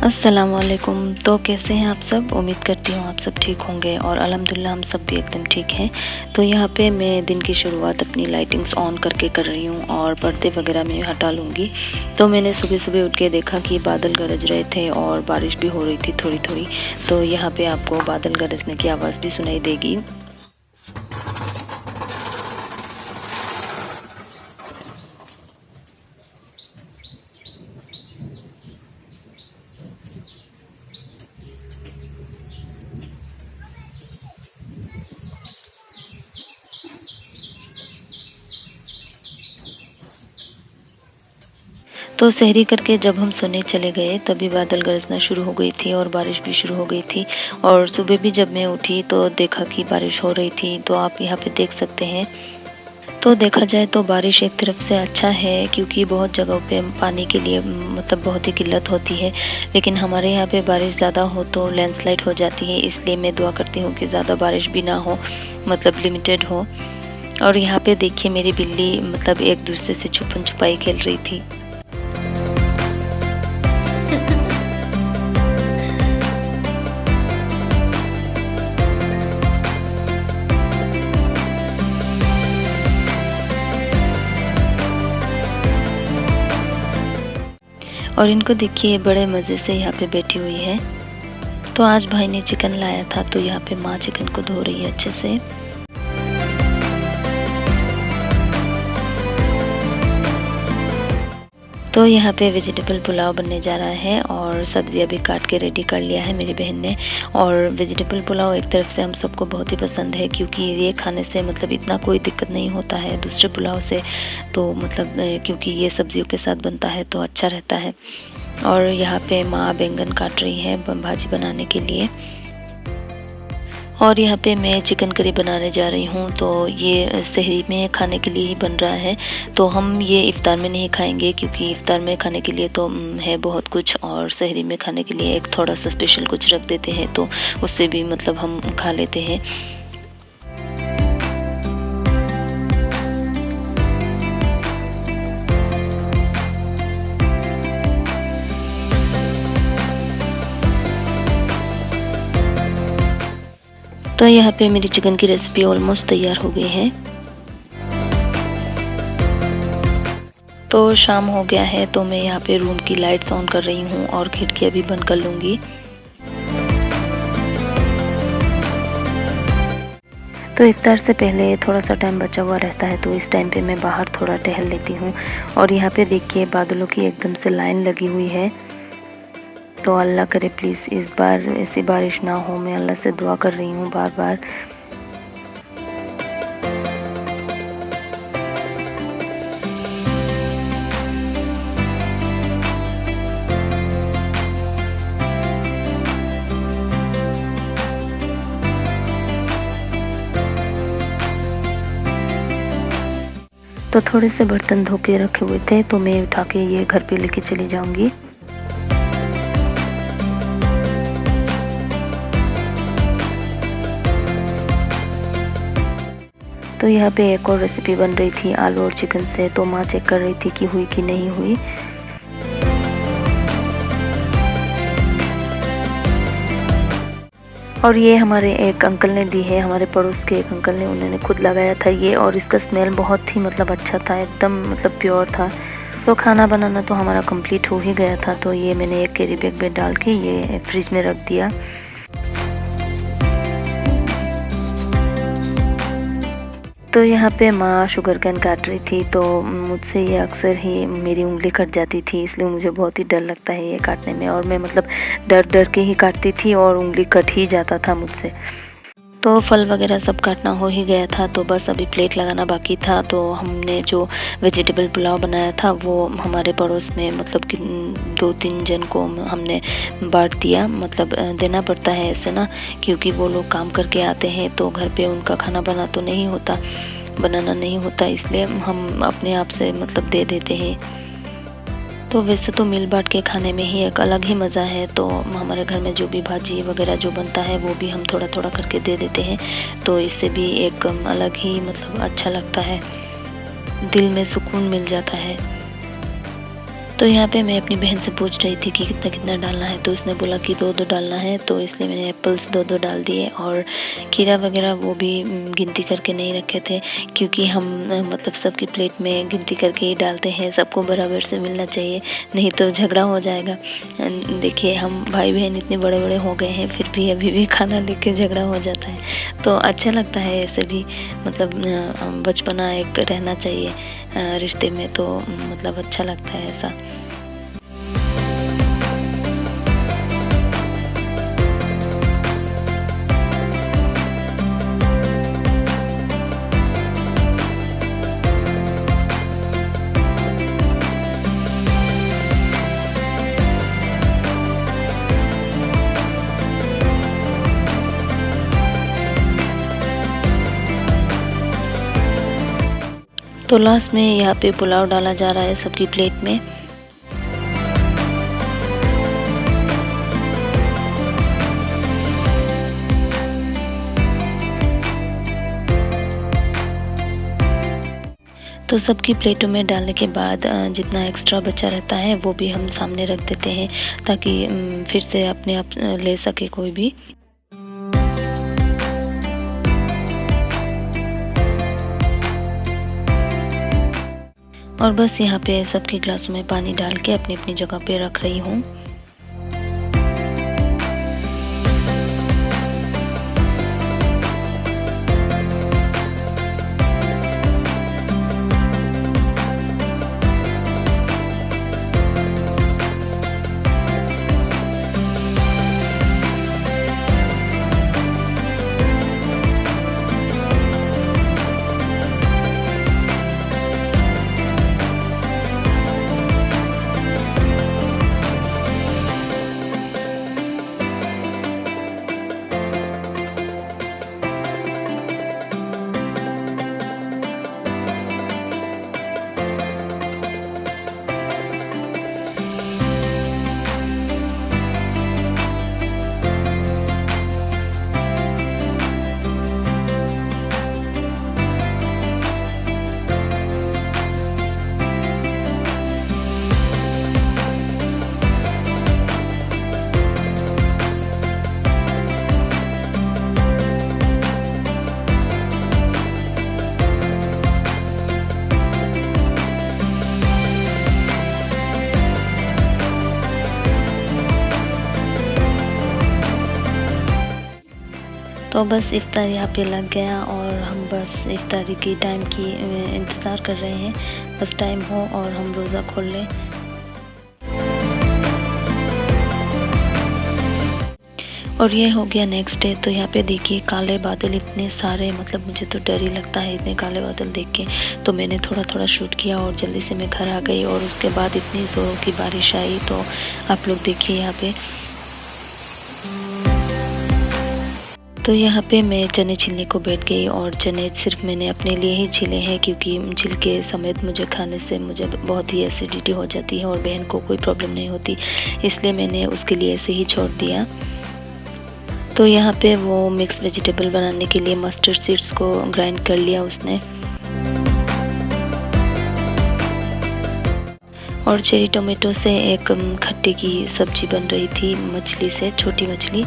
अस्सलामुअलैकुम। तो कैसे हैं आप सब? उम्मीद करती हूँ आप सब ठीक होंगे और अल्हम्दुलिल्लाह हम सब भी एकदम ठीक हैं। तो यहाँ पे मैं दिन की शुरुआत अपनी लाइटिंग्स ऑन करके कर रही हूँ और पर्दे वगैरह मैं हटा लूँगी। तो मैंने सुबह सुबह उठ के देखा कि बादल गरज रहे थे और बारिश भी हो रही थी थोड़ी थोड़ी। तो यहाँ पे आपको बादल गरजने की आवाज़ भी सुनाई देगी। तो सहरी करके जब हम सोने चले गए तभी बादल गरजना शुरू हो गई थी और बारिश भी शुरू हो गई थी। और सुबह भी जब मैं उठी तो देखा कि बारिश हो रही थी। तो आप यहाँ पे देख सकते हैं। तो देखा जाए तो बारिश एक तरफ से अच्छा है क्योंकि बहुत जगहों पे पानी के लिए मतलब बहुत ही किल्लत होती है। लेकिन हमारे यहाँ पे बारिश ज़्यादा हो तो लैंडस्लाइड हो जाती है, इसलिए मैं दुआ करती हूँ कि ज़्यादा बारिश भी ना हो, मतलब लिमिटेड हो। और यहाँ पे देखिए मेरी बिल्ली मतलब एक दूसरे से छुपन छुपाई खेल रही थी। और इनको देखिए बड़े मज़े से यहाँ पे बैठी हुई है। तो आज भाई ने चिकन लाया था तो यहाँ पे माँ चिकन को धो रही है अच्छे से। तो यहाँ पे वेजिटेबल पुलाव बनने जा रहा है और सब्ज़ियाँ भी काट के रेडी कर लिया है मेरी बहन ने। और वेजिटेबल पुलाव एक तरफ से हम सबको बहुत ही पसंद है क्योंकि ये खाने से मतलब इतना कोई दिक्कत नहीं होता है दूसरे पुलाव से। तो मतलब क्योंकि ये सब्जियों के साथ बनता है तो अच्छा रहता है। और यहाँ पे माँ बैंगन काट रही है भाजी बनाने के लिए। और यहाँ पे मैं चिकन करी बनाने जा रही हूँ। तो ये सहरी में खाने के लिए ही बन रहा है। तो हम ये इफ़्तार में नहीं खाएंगे क्योंकि इफ़्तार में खाने के लिए तो है बहुत कुछ, और सहरी में खाने के लिए एक थोड़ा सा स्पेशल कुछ रख देते हैं तो उससे भी मतलब हम खा लेते हैं। तो यहाँ पे मेरी चिकन की रेसिपी ऑलमोस्ट तैयार हो गई है। तो शाम हो गया है तो मैं यहाँ पे रूम की लाइट्स ऑन कर रही हूँ और खिड़कियाँ भी बंद कर लूँगी। तो इफ्तार से पहले थोड़ा सा टाइम बचा हुआ रहता है तो इस टाइम पे मैं बाहर थोड़ा टहल लेती हूँ। और यहाँ पे देखिए बादलों की एकदम से लाइन लगी हुई है। तो अल्लाह करे प्लीज़ इस बार ऐसी बारिश ना हो, मैं अल्लाह से दुआ कर रही हूँ बार बार। तो थोड़े से बर्तन धो के रखे हुए थे तो मैं उठा के ये घर पे लेके चली जाऊंगी। तो यहाँ पे एक और रेसिपी बन रही थी आलू और चिकन से। तो माँ चेक कर रही थी कि हुई कि नहीं हुई। और ये हमारे एक अंकल ने दी है, हमारे पड़ोस के एक अंकल ने, उन्होंने खुद लगाया था ये। और इसका स्मेल बहुत ही मतलब अच्छा था, एकदम मतलब प्योर था। तो खाना बनाना तो हमारा कंप्लीट हो ही गया था। तो ये मैंने एक कैरी बैग में डाल के ये फ्रिज में रख दिया। तो यहाँ पे माँ शुगर कैन काट रही थी तो मुझसे ये अक्सर ही मेरी उंगली कट जाती थी, इसलिए मुझे बहुत ही डर लगता है ये काटने में। और मैं मतलब डर डर के ही काटती थी और उंगली कट ही जाता था मुझसे। तो फल वगैरह सब काटना हो ही गया था तो बस अभी प्लेट लगाना बाकी था। तो हमने जो वेजिटेबल पुलाव बनाया था वो हमारे पड़ोस में मतलब कि 2-3 जन को हमने बांट दिया। मतलब देना पड़ता है ऐसे ना, क्योंकि वो लोग काम करके आते हैं तो घर पे उनका खाना बनाना नहीं होता, इसलिए हम अपने आप से मतलब दे देते हैं। तो वैसे तो मिल बांट के खाने में ही एक अलग ही मज़ा है। तो हमारे घर में जो भी भाजी वगैरह जो बनता है वो भी हम थोड़ा थोड़ा करके दे देते हैं। तो इससे भी एक अलग ही मतलब अच्छा लगता है, दिल में सुकून मिल जाता है। तो यहाँ पे मैं अपनी बहन से पूछ रही थी कि कितना कितना डालना है, तो उसने बोला कि 2-2 डालना है, तो इसलिए मैंने एप्पल्स 2-2 डाल दिए। और खीरा वगैरह वो भी गिनती करके नहीं रखे थे, क्योंकि हम मतलब सबकी प्लेट में गिनती करके ही डालते हैं, सबको बराबर से मिलना चाहिए, नहीं तो झगड़ा हो जाएगा। देखिए हम भाई बहन इतने बड़े बड़े हो गए हैं, फिर भी अभी भी खाना लेके झगड़ा हो जाता है। तो अच्छा लगता है ऐसे भी, मतलब बचपना एक रहना चाहिए रिश्ते में, तो मतलब अच्छा लगता है ऐसा। तो लास्ट में यहाँ पे पुलाव डाला जा रहा है सबकी प्लेट में। तो सबकी प्लेटों में डालने के बाद जितना एक्स्ट्रा बचा रहता है वो भी हम सामने रख देते हैं, ताकि फिर से अपने आप ले सके कोई भी। और बस यहाँ पे सबके ग्लासों में पानी डाल के अपनी अपनी जगह पे रख रही हूँ। तो बस इफ्तार यहाँ पे लग गया और हम बस इफ्तारी की टाइम की इंतज़ार कर रहे हैं, बस टाइम हो और हम रोज़ा खोल लें। और ये हो गया नेक्स्ट डे। तो यहाँ पे देखिए काले बादल इतने सारे, मतलब मुझे तो डर ही लगता है इतने काले बादल देख के। तो मैंने थोड़ा थोड़ा शूट किया और जल्दी से मैं घर आ गई, और उसके बाद इतनी ज़ोरों की बारिश आई। तो आप लोग देखिए यहाँ पे। तो यहाँ पे मैं चने छीलने को बैठ गई, और चने सिर्फ मैंने अपने लिए ही छीले हैं, क्योंकि छिलके समेत मुझे खाने से मुझे बहुत ही एसिडिटी हो जाती है और बहन को कोई प्रॉब्लम नहीं होती, इसलिए मैंने उसके लिए ऐसे ही छोड़ दिया। तो यहाँ पे वो मिक्स वेजिटेबल बनाने के लिए मस्टर्ड सीड्स को ग्राइंड कर लिया उसने। और चेरी टोमेटो से एक खट्टे की सब्जी बन रही थी मछली से, छोटी मछली।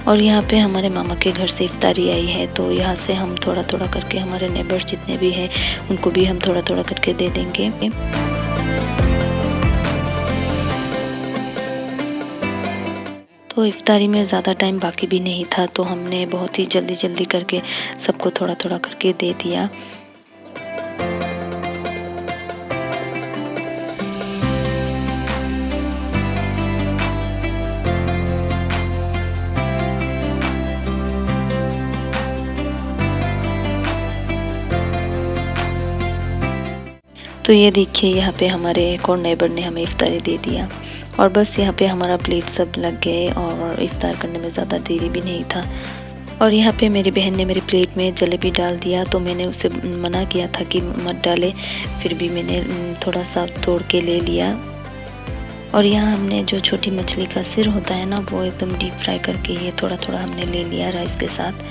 और यहाँ पे हमारे मामा के घर से इफ्तारी आई है, तो यहाँ से हम थोड़ा थोड़ा करके हमारे नेबर्स जितने भी हैं उनको भी हम थोड़ा थोड़ा करके दे देंगे। तो इफ्तारी में ज़्यादा टाइम बाकी भी नहीं था, तो हमने बहुत ही जल्दी जल्दी करके सबको थोड़ा थोड़ा करके दे दिया। तो ये देखिए यहाँ पे हमारे एक और नेबर ने हमें इफ्तारी दे दिया। और बस यहाँ पे हमारा प्लेट सब लग गए, और इफ्तार करने में ज़्यादा देरी भी नहीं था। और यहाँ पे मेरी बहन ने मेरी प्लेट में जलेबी डाल दिया, तो मैंने उसे मना किया था कि मत डाले, फिर भी मैंने थोड़ा सा तोड़ के ले लिया। और यहाँ हमने जो छोटी मछली का सिर होता है ना, वो एकदम डीप फ्राई करके ये थोड़ा थोड़ा हमने ले लिया राइस के साथ।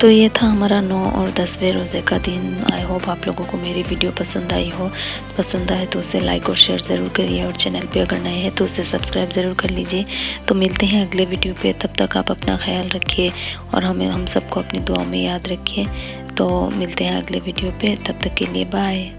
तो ये था हमारा 9 और 10वें रोज़े का दिन। आई होप आप लोगों को मेरी वीडियो पसंद आई हो। पसंद आए तो उसे लाइक और शेयर ज़रूर करिए, और चैनल पे अगर नए हैं तो उसे सब्सक्राइब ज़रूर कर लीजिए। तो मिलते हैं अगले वीडियो पे, तब तक आप अपना ख्याल रखिए और हम सबको अपनी दुआ में याद रखिए। तो मिलते हैं अगले वीडियो पे, तब तक के लिए बाय।